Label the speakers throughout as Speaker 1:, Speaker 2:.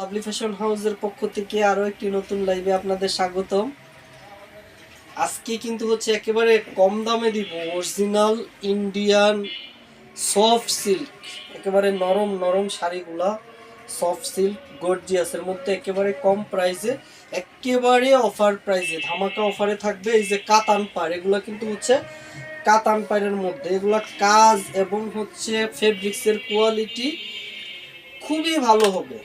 Speaker 1: Lovely fashion হাউসের পক্ষ থেকে আরো একটি নতুন লাইভে আপনাদের স্বাগতম। আজকে কিন্তু হচ্ছে একেবারে কম দামে দিব অরিজিনাল ইন্ডিয়ান সফট সিল্ক, একেবারে নরম নরম শাড়িগুলা, সফট সিল্ক গর্জিয়াসের মধ্যে একেবারে কম প্রাইসে, একেবারে অফার প্রাইসে ধামাকা অফারে থাকবে। এই যে কাতান পাড়, এগুলা কিন্তু হচ্ছে কাতান পাড়ের মধ্যে, এগুলা কাজ এবং হচ্ছে ফেব্রিক্সের কোয়ালিটি খুবই ভালো হবে।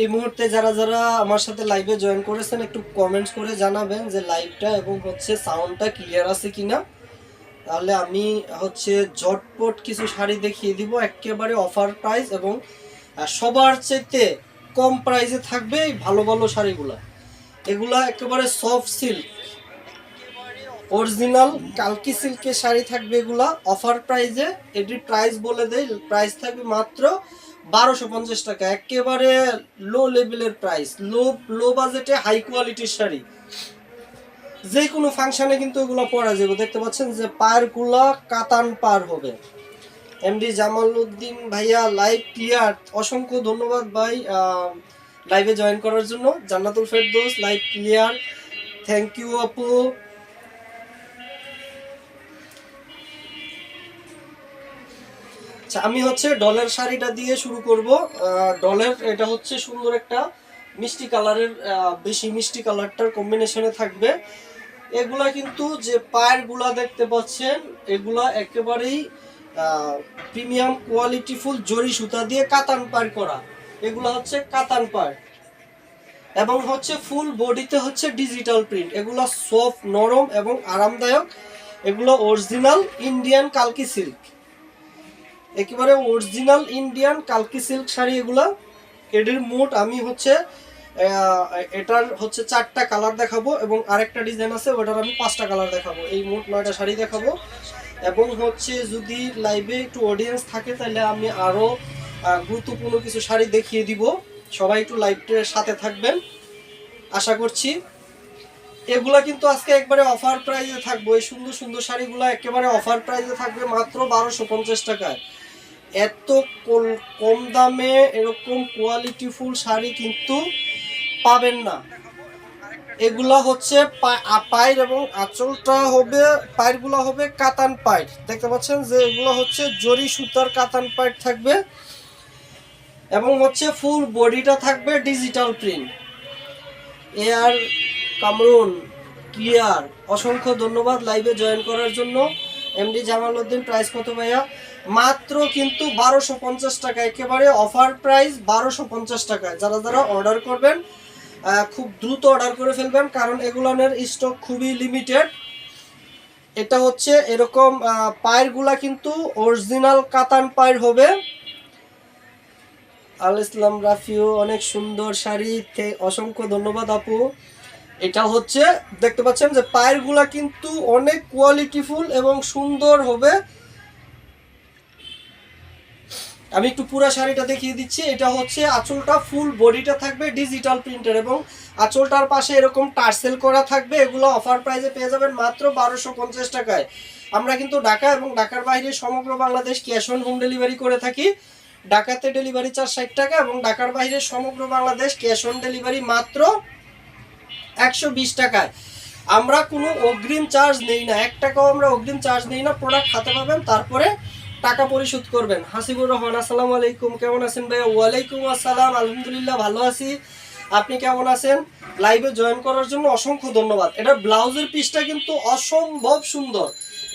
Speaker 1: এই মুহূর্তে যারা যারা আমার সাথে লাইভে জয়েন করেছেন একটু কমেন্টস করে জানাবেন যে লাইভটা এবং হচ্ছে সাউন্ডটা ক্লিয়ার আছে কিনা, তাহলে আমি হচ্ছে ঝটপট কিছু শাড়ি দেখিয়ে দিব একেবারে অফার প্রাইস এবং সবার চাইতে কম প্রাইসে থাকবে এই ভালো ভালো শাড়িগুলা। এগুলা একেবারে সফট সিল্ক অরিজিনাল কালকি সিল্কের শাড়ি থাকবে, এগুলা অফার প্রাইসে। এটির প্রাইস বলে দেই, প্রাইস থাকবে মাত্র 1250 টাকা, একেবারে লো লেভেলের প্রাইস, লো বাজেটে হাই কোয়ালিটির শাড়ি। যে কোনো ফাংশনে কিন্তু এগুলো পরা যাবে। দেখতে পাচ্ছেন যে পাড়গুলা কাতান পাড় হবে। এমডি জামালউদ্দিন ভাইয়া লাইভ ক্লিয়ার, অসংখ্য ধন্যবাদ ভাই লাইভে জয়েন করার জন্য। Jannatul Ferdous live clear, thank you আপু। আমি হচ্ছে ডলের শাড়িটা দিয়ে শুরু করব। ডলের এটা হচ্ছে সুন্দর একটা মিষ্টি কালারের, বেশি মিষ্টি কালারটার কম্বিনেশনে থাকবে। এগুলা কিন্তু যে পায়েরগুলা দেখতে পাচ্ছেন, এগুলা একেবারেই প্রিমিয়াম কোয়ালিটি ফুল জরি সুতা দিয়ে কাতান পাড় করা। এগুলা হচ্ছে কাতান পাড় এবং হচ্ছে ফুল বডিতে হচ্ছে ডিজিটাল প্রিন্ট। এগুলা সফট নরম এবং আরামদায়ক। এগুলো অরিজিনাল ইন্ডিয়ান কালকি সিল্ক, একেবারে অরিজিনাল ইন্ডিয়ান কালকি সিল্ক শাড়ি এগুলা। এটির মোট আমি হচ্ছে এটার হচ্ছে 4টা কালার দেখাবো এবং আরেকটা ডিজাইন আছে ওটার আমি 5টা কালার দেখাবো। এই মোট 9টা শাড়ি দেখাবো এবং হচ্ছে যদি লাইভে একটু অডিয়েন্স থাকে তাহলে আমি আরও গুরুত্বপূর্ণ কিছু শাড়ি দেখিয়ে দিব। সবাই একটু লাইভটার সাথে থাকবেন আশা করছি। এগুলা কিন্তু আজকে একবারে অফার প্রাইসে থাকবে। এই সুন্দর সুন্দর শাড়িগুলো একেবারে অফার প্রাইসে থাকবে মাত্র 1250 টাকায়। এত কম দামে এরকম কোয়ালিটি ফুল শাড়ি কিন্তু পাবেন না। এগুলা হচ্ছে পায়ের এবং আঁচলটা হবে, পায়েরগুলো হবে কাতান পায়ের। দেখতে পাচ্ছেন যে এগুলো হচ্ছে জরি সুতার কাতান পায়ের থাকবে এবং হচ্ছে ফুল বডিটা থাকবে digital print. Air Kamrun clear, অসংখ্য ধন্যবাদ লাইভে জয়েন করার জন্য। এমডি জামালউদ্দিন প্রাইস কত ভাইয়া? মাত্র কিন্তু 1250 টাকা, একেবারে অফার প্রাইস 1250 টাকায়। যারা যারা অর্ডার করবেন খুব দ্রুত অর্ডার করে ফেলবেন, কারণ এগুলোর স্টক খুবই লিমিটেড। এটা হচ্ছে এরকম পায়েরগুলা কিন্তু অরিজিনাল কাতান পায়ের হবে। আল ইসলাম রাফিও অনেক সুন্দর শাড়ি, অসংখ্য ধন্যবাদ আপু। এটা হচ্ছে দেখতে পাচ্ছেন যে পায়েরগুলা কিন্তু অনেক কোয়ালিটিফুল এবং সুন্দর হবে। আমি একটু পুরো শাড়িটা দেখিয়ে দিচ্ছি। এটা হচ্ছে আঁচলটা, ফুল বডিটা থাকবে ডিজিটাল প্রিন্টের এবং আঁচলটার পাশে এরকম টার্সেল করা থাকবে। এগুলো অফার প্রাইসে পেয়ে যাবেন মাত্র 1250 টাকায়। আমরা কিন্তু ঢাকা এবং ঢাকার বাইরে সমগ্র Bangladesh cash on home delivery করে থাকি। ঢাকাতে ডেলিভারি চার্জ 60 টাকা এবং ঢাকার বাইরে সমগ্র বাংলাদেশ ক্যাশ অন ডেলিভারি মাত্র 120 টাকায়। আমরা কোনো অগ্রিম চার্জ নেই না, 1 টাকাও আমরা অগ্রিম চার্জ নেই না। প্রোডাক্ট হাতে পাবেন, তারপরে টাকা পরিশোধ করবেন। হাসিবুর রহমান আসসালামু আলাইকুম, কেমন আছেন ভাইয়া? ওয়ালাইকুম আসসালাম, আলহামদুলিল্লাহ ভালো আছি। আপনি কেমন আছেন? লাইভে জয়েন করার জন্য অসংখ্য ধন্যবাদ। এটা ব্লাউজের পিসটা কিন্তু অসম্ভব সুন্দর।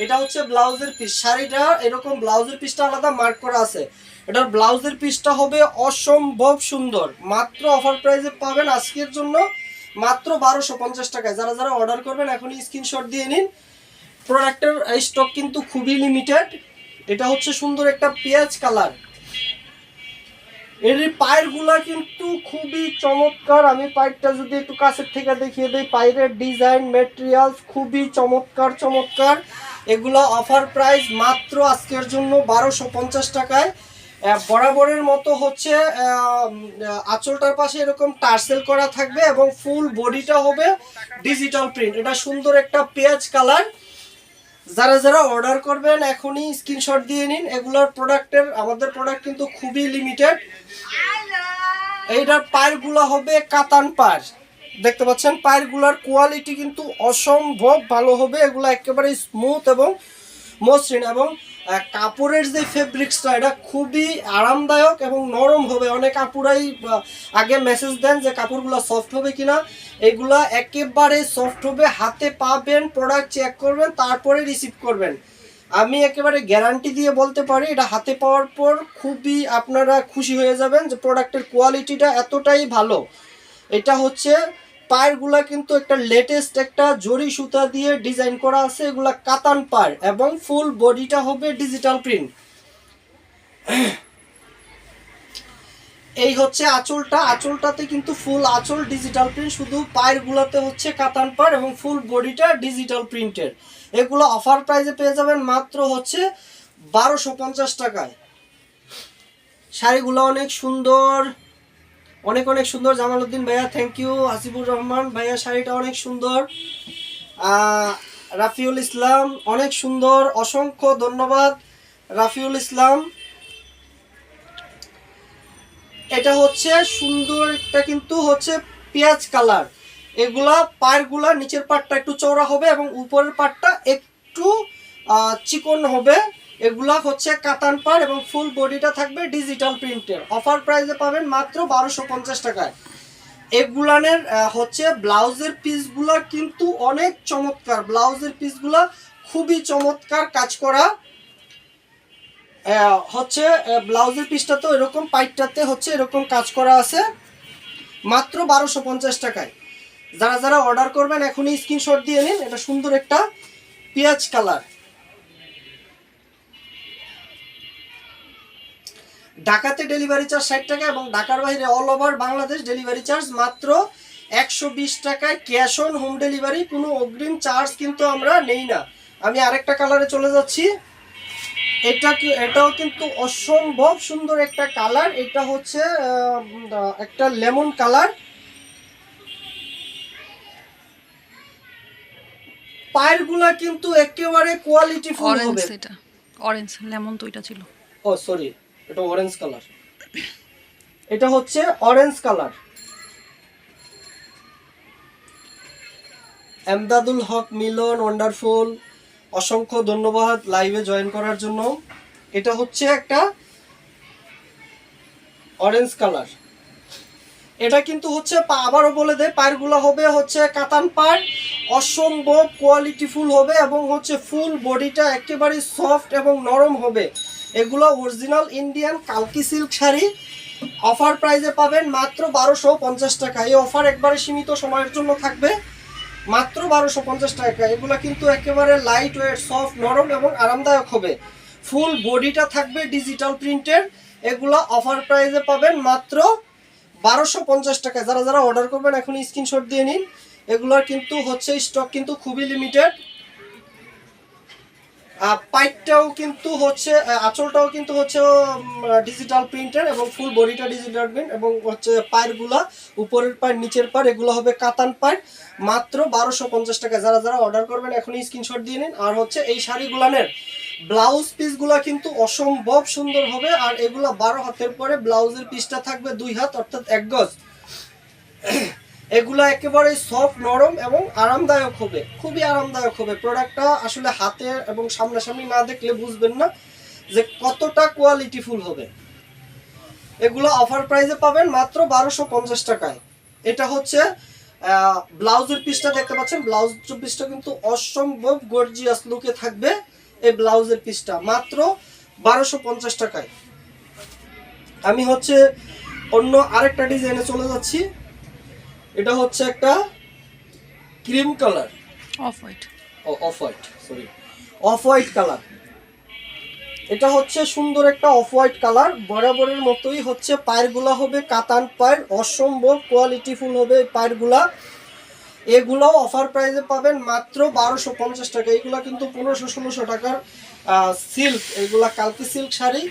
Speaker 1: এটা হচ্ছে ব্লাউজের পিস, শাড়িটা এরকম ব্লাউজের পিসটা আলাদা মার্ক করা আছে। এটার ব্লাউজের পিসটা হবে অসম্ভব সুন্দর। মাত্র অফার প্রাইসে পাবেন আজকের জন্য মাত্র 1250 টাকায়। যারা যারা অর্ডার করবেন এখনই স্ক্রিনশট দিয়ে নিন। প্রোডাক্টের স্টক কিন্তু খুবই লিমিটেড। এটা হচ্ছে সুন্দর একটা পেঁয়াজ কালার। এর পায়েরগুলা কিন্তু খুবই চমৎকার। আমি পায়েরটা যদি একটু কাছের থেকে দেখিয়ে দিই, পায়ের ডিজাইন ম্যাটেরিয়ালস খুবই চমৎকার চমৎকার। এগুলো অফার প্রাইস মাত্র আজকের জন্য 1250 টাকায়। বরাবরের মতো হচ্ছে আঁচলটার পাশে এরকম টার্সেল করা থাকবে এবং ফুল বডিটা হবে ডিজিটাল প্রিন্ট। এটা সুন্দর একটা পেঁয়াজ কালার। যারা যারা অর্ডার করবেন এখনই স্ক্রিনশট দিয়ে নিন। এগুলোর আমাদের প্রোডাক্ট কিন্তু খুবই লিমিটেড। এইটার পায়েরগুলো হবে কাতান পায়ের, দেখতে পাচ্ছেন পায়েরগুলোর কোয়ালিটি কিন্তু অসম্ভব ভালো হবে। এগুলো একেবারে স্মুথ এবং মসৃণ, এবং কাপড়ের যে ফেব্রিক্সটা এটা খুবই আরামদায়ক এবং নরম হবে। অনেক কাপড়াই আগে মেসেজ দেন যে কাপড়গুলো সফট হবে কিনা, এগুলা একেবারে সফট হবে। হাতে পাবেন, প্রোডাক্ট চেক করবেন, তারপরে রিসিভ করবেন। আমি একেবারে গ্যারান্টি দিয়ে বলতে পারি এটা হাতে পাওয়ার পর খুবই আপনারা খুশি হয়ে যাবেন যে প্রোডাক্টের কোয়ালিটিটা এতটাই ভালো। এটা হচ্ছে পায়েরগুলা কিন্তু একটা লেটেস্ট একটা জরি সুতা দিয়ে ডিজাইন করা আছে। এগুলা কাতান পায়ের এবং ফুল বডিটা হবে ডিজিটাল প্রিন্ট। এই হচ্ছে আঁচলটাতে কিন্তু ফুল আঁচল ডিজিটাল প্রিন্ট, শুধু পায়ের গুলাতে হচ্ছে কাতান পাড় এবং ফুল বডিটা ডিজিটাল প্রিন্টের। এগুলো অফার প্রাইসে পেয়ে যাবেন মাত্র হচ্ছে 1250 টাকায়। শাড়িগুলো অনেক সুন্দর, অনেক অনেক সুন্দর। জামালউদ্দিন ভাইয়া থ্যাংক ইউ। আসিফুর রহমান ভাইয়া শাড়িটা অনেক সুন্দর। রাফিউল ইসলাম অনেক সুন্দর, অসংখ্য ধন্যবাদ রাফিউল ইসলাম। এটা হচ্ছে সুন্দর একটা কিন্তু হচ্ছে পেঁয়াজ কালার। এগুলা পায়েরগুলা নিচের পাটটা একটু চওড়া হবে এবং উপরের পাটটা একটু চিকন হবে। এগুলা হচ্ছে কাতান পাড় এবং ফুল বডিটা থাকবে ডিজিটাল প্রিন্টের। অফার প্রাইসে পাবেন মাত্র 1250 টাকায়। এগুলানের হচ্ছে ব্লাউজের পিসগুলা কিন্তু অনেক চমৎকার। ব্লাউজের পিসগুলা খুবই চমৎকার কাজ করা হচ্ছে। ব্লাউজের পিসটা তো এরকম পাইটটাতে হচ্ছে এরকম কাজ করা আছে, মাত্র 1250 টাকায়। যারা যারা অর্ডার করবেন এখনই স্ক্রিনশট দিয়ে নিন। এটা সুন্দর একটা পেঁয়াজ কালার। ঢাকাতে ডেলিভারি চার্জ 60 টাকা এবং ঢাকার বাইরে all over Bangladesh delivery charge মাত্র 120 টাকায়। ক্যাশ অন হোম ডেলিভারি, কোনো অগ্রিম চার্জ কিন্তু আমরা নেই না। আমি আরেকটা কালারে চলে যাচ্ছি। এটাও কিন্তু অসম্ভব সুন্দর একটা কালার। এটা হচ্ছে একটা লেমন কালার। পায়েরগুলা কিন্তু একেবারে কোয়ালিটি ফুল হবে।
Speaker 2: এটা অরেঞ্জ, লেমন তো এটা ছিল।
Speaker 1: ও সরি, এটা অরেঞ্জ কালার। এটা হচ্ছে অরেঞ্জ কালার। এমদাদুল হক মিলন ওয়ান্ডারফুল, অসংখ্য ধন্যবাদ লাইভে জয়েন করার জন্য। এটা হচ্ছে একটা অরেঞ্জ কালার। এটা কিন্তু হচ্ছে আবারও বলে দেয় পায়েরগুলো হবে হচ্ছে কাতান পাড়, অসম্ভব কোয়ালিটিফুল হবে এবং হচ্ছে ফুল বডিটা একেবারে সফট এবং নরম হবে। এগুলো অরিজিনাল ইন্ডিয়ান কালকি সিল্ক শাড়ি। অফার প্রাইসে পাবেন মাত্র 1250 টাকা। এই অফার একবারে সীমিত সময়ের জন্য থাকবে, মাত্র 1250 টাকা। এগুলো কিন্তু একেবারে লাইট ওয়েট, সফট, নরম এবং আরামদায়ক হবে। ফুল বডিটা থাকবে ডিজিটাল প্রিন্টের। এগুলো অফার প্রাইসে পাবেন মাত্র 1250 টাকা। যারা যারা অর্ডার করবেন এখন স্ক্রিনশট দিয়ে নিন। এগুলোর কিন্তু হচ্ছে স্টক কিন্তু খুবই লিমিটেড। পাইটটাও কিন্তু হচ্ছে, আঁচলটাও কিন্তু হচ্ছে ডিজিটাল প্রিন্টের এবং ফুল বডিটা ডিজিটাল প্রিন্ট এবং হচ্ছে পায়েরগুলা উপরের পায়ের নিচের পায়ের এগুলো হবে কাতান পায়ের, মাত্র 1250 টাকা। যারা যারা অর্ডার করবেন এখনই স্ক্রিনশট দিয়ে নিন। আর হচ্ছে এই শাড়িগুলানের ব্লাউজ পিসগুলা কিন্তু অসম্ভব সুন্দর হবে। আর এগুলা 12 হাতের পরে ব্লাউজের পিসটা থাকবে 2 হাত অর্থাৎ 1 গজ। এগুলা একেবারে সফট, নরম এবং আরামদায়ক হবে, খুবই আরামদায়ক হবে। প্রোডাক্টটা আসলে হাতে এবং সামনাসামনি না দেখলে বুঝবেন না যে কতটা কোয়ালিটিফুল হবে। এগুলো অফার প্রাইসে পাবেন মাত্র 1250 টাকায়। এটা হচ্ছে ব্লাউজের পিসটা দেখতে পাচ্ছেন। ব্লাউজ পিসটা কিন্তু অসম্ভব গর্জিয়াস লুকে থাকবে। এই ব্লাউজের পিসটা মাত্র 1250 টাকায়। আমি হচ্ছে অন্য আরেকটা ডিজাইনে চলে যাচ্ছি। এটা হচ্ছে একটা cream colour,
Speaker 2: off
Speaker 1: white colour. এটা হচ্ছে সুন্দর একটা অফ হোয়াইট কালার। বরাবরের মতোই হচ্ছে পায়েরগুলা হবে কাতান পায়ের, অসম্ভব কোয়ালিটিফুল হবে পায়েরগুলা। এগুলাও অফার প্রাইসে পাবেন মাত্র 1250 টাকা। এগুলা কিন্তু 1500-1600 টাকার সিল্ক, এগুলা কালকি সিল্ক শাড়ি।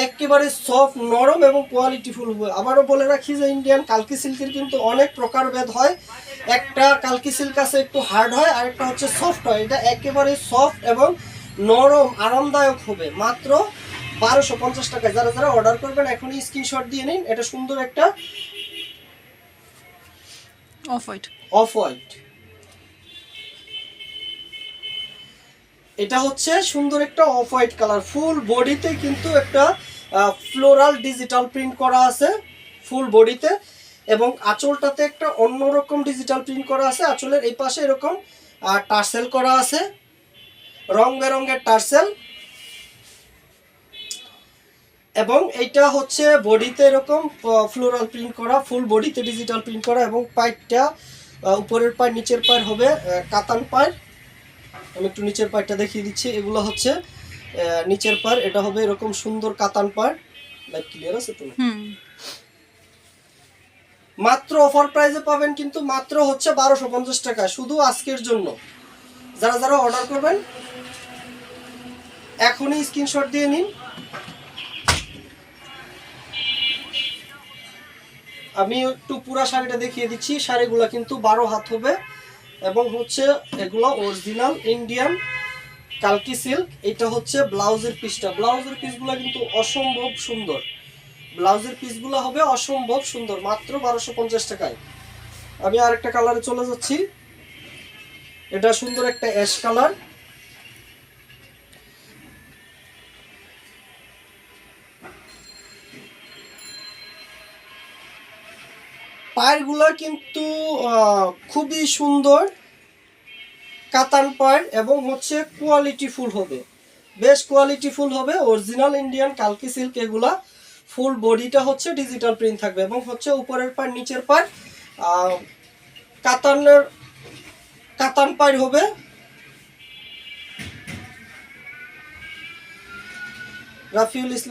Speaker 1: একেবারে সফট নরম এবং কোয়ালিটিফুল হবে। আবারও বলে রাখি যে ইন্ডিয়ান কালকি সিল্কের কিন্তু অনেক প্রকারভেদ হয়। একটা কালকি সিল্ক আছে একটু হার্ড হয়, আর একটা হচ্ছে সফট হয়। এটা একেবারে সফট এবং নরম আরামদায়ক হবে মাত্র 1250 টাকায়। যারা যারা অর্ডার করবেন এখনই স্ক্রিনশট দিয়ে নিন। এটা সুন্দর একটা
Speaker 2: অফ হোয়াইট।
Speaker 1: অফ হোয়াইট, এটা হচ্ছে সুন্দর একটা অফ হোয়াইট কালার। ফুল বডিতে কিন্তু একটা ফ্লোরাল ডিজিটাল প্রিন্ট করা আছে ফুল বডিতে, এবং আঁচলটাতে একটা অন্যরকম ডিজিটাল প্রিন্ট করা আছে। আঁচলের এই পাশে এরকম টার্সেল করা আছে, রং বেরঙের টার্সেল, এবং এইটা হচ্ছে বডিতে এরকম ফ্লোরাল প্রিন্ট করা, ফুল বডিতে ডিজিটাল প্রিন্ট করা, এবং পাইটটা উপরের পায় নিচের পায় হবে কাতান পায়। আমি একটু নিচের পাড়টা দেখিয়ে দিচ্ছি। এগুলো হচ্ছে নিচের পাড়, এটা হবে এরকম সুন্দর কাতান পাড়। লাইট ক্লিয়ার আছে তো? মাত্র অফার প্রাইসে পাবেন কিন্তু মাত্র হচ্ছে 1250 টাকা, শুধু আজকের জন্য। যারা যারা অর্ডার করবেন এখনই স্ক্রিনশট দিয়ে নিন। আমি একটু পুরা শাড়িটা দেখিয়ে দিচ্ছি। শাড়িগুলো কিন্তু 12 হাত হবে, এবং হচ্ছে এগুলো অরিজিনাল ইন্ডিয়ান কালকি সিল্ক। এটা হচ্ছে ব্লাউজের পিসটা। ব্লাউজের পিসগুলো কিন্তু অসম্ভব সুন্দর। ব্লাউজের পিসগুলো হবে অসম্ভব সুন্দর মাত্র 1250 টাকায়। আমি আরেকটা কালারে চলে যাচ্ছি। এটা সুন্দর একটা অ্যাশ কালার। পায়েরগুলো কিন্তু খুবই সুন্দর কাতান পাড়, এবং হচ্ছে কোয়ালিটিফুল হবে, বেশ কোয়ালিটিফুল হবে। অরিজিনাল ইন্ডিয়ান কালকি সিল্ক এগুলা। ফুল বডিটা হচ্ছে ডিজিটাল প্রিন্ট থাকবে, এবং হচ্ছে উপরের পাড় নিচের পাড় কাতান পাড় হবে। রাফিউল ইসলাম।